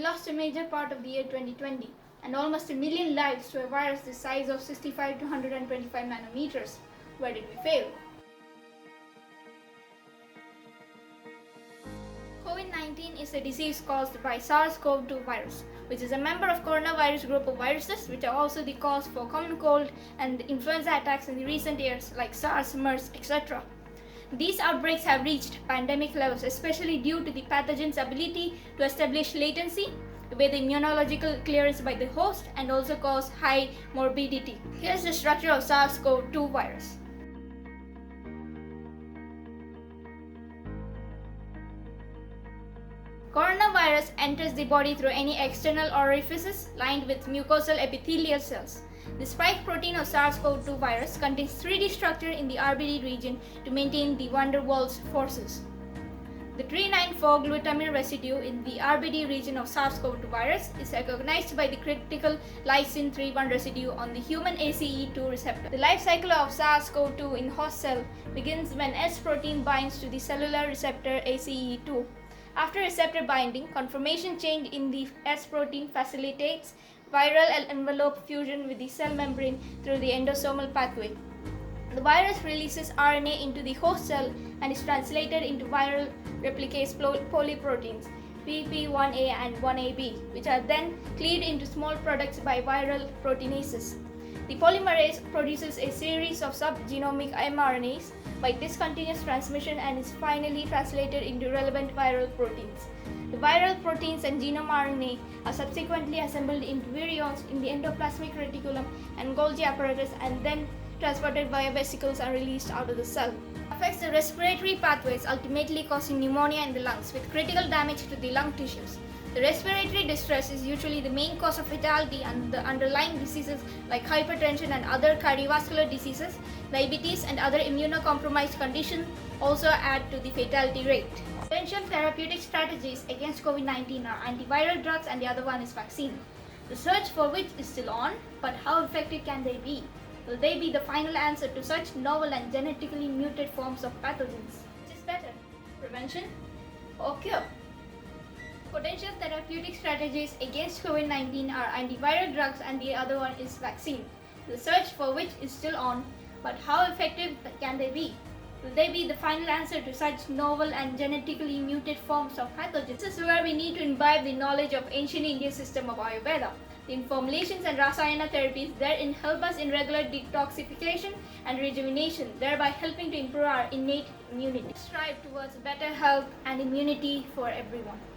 lost a major part of the year 2020 and almost a million lives to a virus the size of 65 to 125 nanometers. Where did we fail? COVID-19 is a disease caused by SARS-CoV-2 virus, which is a member of coronavirus group of viruses which are also the cause for common cold and influenza attacks in the recent years like SARS, MERS, etc. These outbreaks have reached pandemic levels, especially due to the pathogen's ability to establish latency with immunological clearance by the host and also cause high morbidity. Here's the structure of SARS-CoV-2 virus. Coronavirus enters the body through any external orifices lined with mucosal epithelial cells. The spike protein of SARS-CoV-2 virus contains 3D structure in the RBD region to maintain the van der Waals forces. The 3,9,4-glutamine residue in the RBD region of SARS-CoV-2 virus is recognized by the critical lysine 3,1 residue on the human ACE2 receptor. The life cycle of SARS-CoV-2 in host cell begins when S protein binds to the cellular receptor ACE2. After receptor binding, conformation change in the S protein facilitates viral envelope fusion with the cell membrane through the endosomal pathway. The virus releases RNA into the host cell and is translated into viral replicase polyproteins PP1A and 1AB, which are then cleaved into small products by viral proteinases. The polymerase produces a series of subgenomic mRNAs by discontinuous transmission and is finally translated into relevant viral proteins. The viral proteins and genome RNA are subsequently assembled into virions in the endoplasmic reticulum and Golgi apparatus and then transported via vesicles and released out of the cell. It affects the respiratory pathways, ultimately causing pneumonia in the lungs with critical damage to the lung tissues. The respiratory distress is usually the main cause of fatality, and the underlying diseases like hypertension and other cardiovascular diseases, diabetes and other immunocompromised conditions also add to the fatality rate. Potential therapeutic strategies against COVID-19 are antiviral drugs and the other one is vaccine. The search for which is still on, but how effective can they be? Will they be the final answer to such novel and genetically muted forms of pathogens? Which is better, prevention or cure? Potential therapeutic strategies against COVID-19 are antiviral drugs and the other one is vaccine. The search for which is still on, but how effective can they be? Will they be the final answer to such novel and genetically muted forms of pathogens? This is where we need to imbibe the knowledge of ancient Indian system of Ayurveda. The formulations and rasayana therapies therein help us in regular detoxification and rejuvenation, thereby helping to improve our innate immunity. Strive towards better health and immunity for everyone.